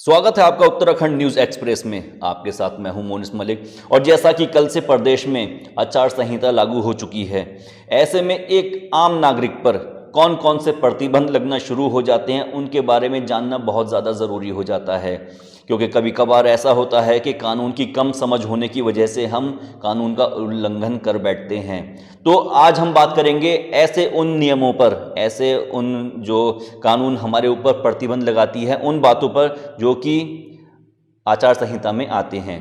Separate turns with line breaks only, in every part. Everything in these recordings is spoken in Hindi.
स्वागत है आपका उत्तराखंड न्यूज एक्सप्रेस में। आपके साथ मैं हूं मोनिस मलिक। और जैसा कि कल से प्रदेश में आचार संहिता लागू हो चुकी है, ऐसे में एक आम नागरिक पर कौन कौन से प्रतिबंध लगना शुरू हो जाते हैं उनके बारे में जानना बहुत ज़्यादा ज़रूरी हो जाता है, क्योंकि कभी कभार ऐसा होता है कि कानून की कम समझ होने की वजह से हम कानून का उल्लंघन कर बैठते हैं। तो आज हम बात करेंगे ऐसे उन नियमों पर, ऐसे उन जो कानून हमारे ऊपर प्रतिबंध लगाती है उन बातों पर जो कि आचार संहिता में आते हैं।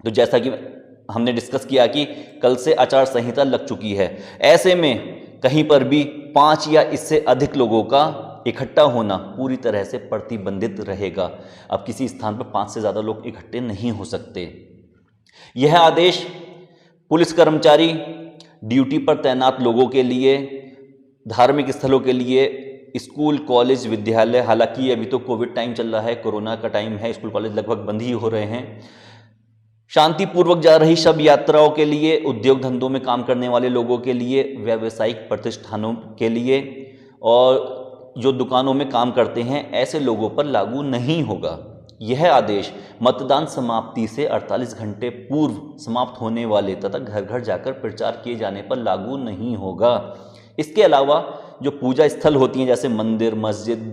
तो जैसा कि हमने डिस्कस किया कि कल से आचार संहिता लग चुकी है, ऐसे में कहीं पर भी 5 या इससे अधिक लोगों का इकट्ठा होना पूरी तरह से प्रतिबंधित रहेगा। अब किसी स्थान पर 5 से ज़्यादा लोग इकट्ठे नहीं हो सकते। यह आदेश पुलिस कर्मचारी, ड्यूटी पर तैनात लोगों के लिए, धार्मिक स्थलों के लिए, स्कूल, कॉलेज, विद्यालय, हालांकि अभी तो कोविड टाइम चल रहा है, कोरोना का टाइम है, स्कूल कॉलेज लगभग बंद ही हो रहे हैं, शांतिपूर्वक जा रही शव यात्राओं के लिए, उद्योग धंधों में काम करने वाले लोगों के लिए, व्यावसायिक प्रतिष्ठानों के लिए और जो दुकानों में काम करते हैं ऐसे लोगों पर लागू नहीं होगा। यह आदेश मतदान समाप्ति से 48 घंटे पूर्व समाप्त होने वाले तथा घर घर जाकर प्रचार किए जाने पर लागू नहीं होगा। इसके अलावा जो पूजा स्थल होती हैं जैसे मंदिर, मस्जिद,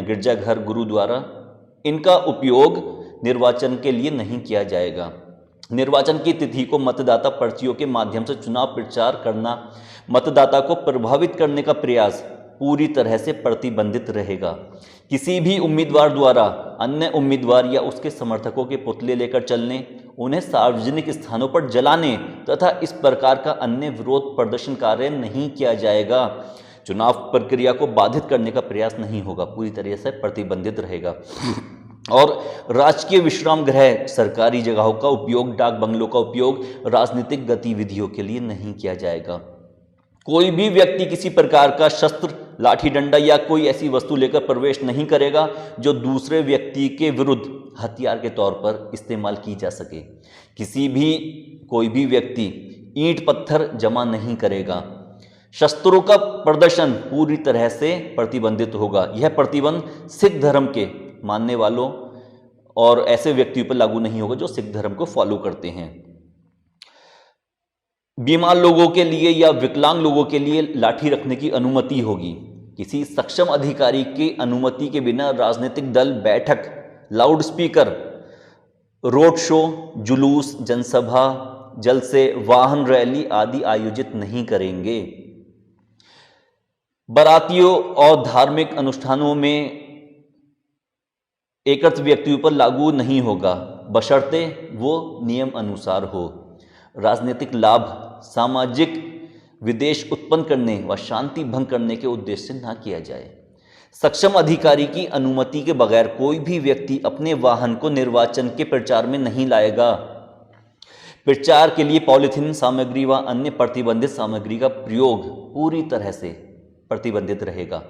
गिरजाघर, गुरुद्वारा, इनका उपयोग निर्वाचन के लिए नहीं किया जाएगा। निर्वाचन की तिथि को मतदाता पर्चियों के माध्यम से चुनाव प्रचार करना, मतदाता को प्रभावित करने का प्रयास पूरी तरह से प्रतिबंधित रहेगा। किसी भी उम्मीदवार द्वारा अन्य उम्मीदवार या उसके समर्थकों के पुतले लेकर चलने, उन्हें सार्वजनिक स्थानों पर जलाने तथा इस प्रकार का अन्य विरोध प्रदर्शन कार्य नहीं किया जाएगा। चुनाव प्रक्रिया को बाधित करने का प्रयास नहीं होगा, पूरी तरह से प्रतिबंधित रहेगा। और राजकीय विश्राम गृह, सरकारी जगहों का उपयोग, डाक बंगलों का उपयोग राजनीतिक गतिविधियों के लिए नहीं किया जाएगा। कोई भी व्यक्ति किसी प्रकार का शस्त्र, लाठी डंडा या कोई ऐसी वस्तु लेकर प्रवेश नहीं करेगा जो दूसरे व्यक्ति के विरुद्ध हथियार के तौर पर इस्तेमाल की जा सके। कोई भी व्यक्ति ईंट पत्थर जमा नहीं करेगा। शस्त्रों का प्रदर्शन पूरी तरह से प्रतिबंधित होगा। यह प्रतिबंध सिख धर्म के मानने वालों और ऐसे व्यक्तियों पर लागू नहीं होगा जो सिख धर्म को फॉलो करते हैं। बीमार लोगों के लिए या विकलांग लोगों के लिए लाठी रखने की अनुमति होगी। किसी सक्षम अधिकारी की अनुमति के बिना राजनीतिक दल बैठक, लाउडस्पीकर, रोड शो, जुलूस, जनसभा, जलसे, वाहन रैली आदि आयोजित नहीं करेंगे। बारातियों और धार्मिक अनुष्ठानों में एकत्र व्यक्तियों पर लागू नहीं होगा, बशर्ते वो नियम अनुसार हो। राजनीतिक लाभ, सामाजिक विद्वेष उत्पन्न करने व शांति भंग करने के उद्देश्य से न किया जाए। सक्षम अधिकारी की अनुमति के बगैर कोई भी व्यक्ति अपने वाहन को निर्वाचन के प्रचार में नहीं लाएगा। प्रचार के लिए पॉलिथीन सामग्री व अन्य प्रतिबंधित सामग्री का प्रयोग पूरी तरह से प्रतिबंधित रहेगा।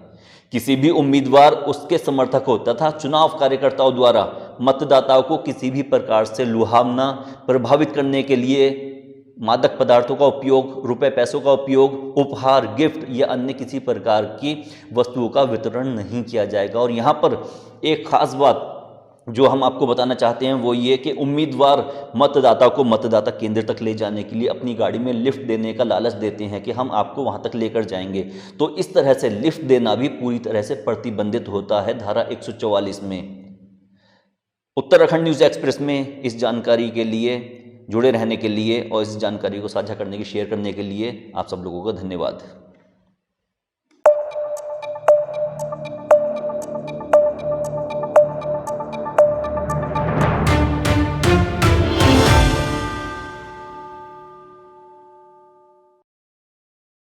किसी भी उम्मीदवार, उसके समर्थकों तथा चुनाव कार्यकर्ताओं द्वारा मतदाताओं को किसी भी प्रकार से लुभावना, प्रभावित करने के लिए मादक पदार्थों का उपयोग, रुपए पैसों का उपयोग, उपहार, गिफ्ट या अन्य किसी प्रकार की वस्तुओं का वितरण नहीं किया जाएगा। और यहाँ पर एक खास बात जो हम आपको बताना चाहते हैं वो ये कि उम्मीदवार मतदाता को मतदाता केंद्र तक ले जाने के लिए अपनी गाड़ी में लिफ्ट देने का लालच देते हैं कि हम आपको वहां तक लेकर जाएंगे। तो इस तरह से लिफ्ट देना भी पूरी तरह से प्रतिबंधित होता है धारा 144 में। उत्तराखंड न्यूज एक्सप्रेस में इस जानकारी के लिए जुड़े रहने के लिए और इस जानकारी को साझा करने की, शेयर करने के लिए आप सब लोगों का धन्यवाद।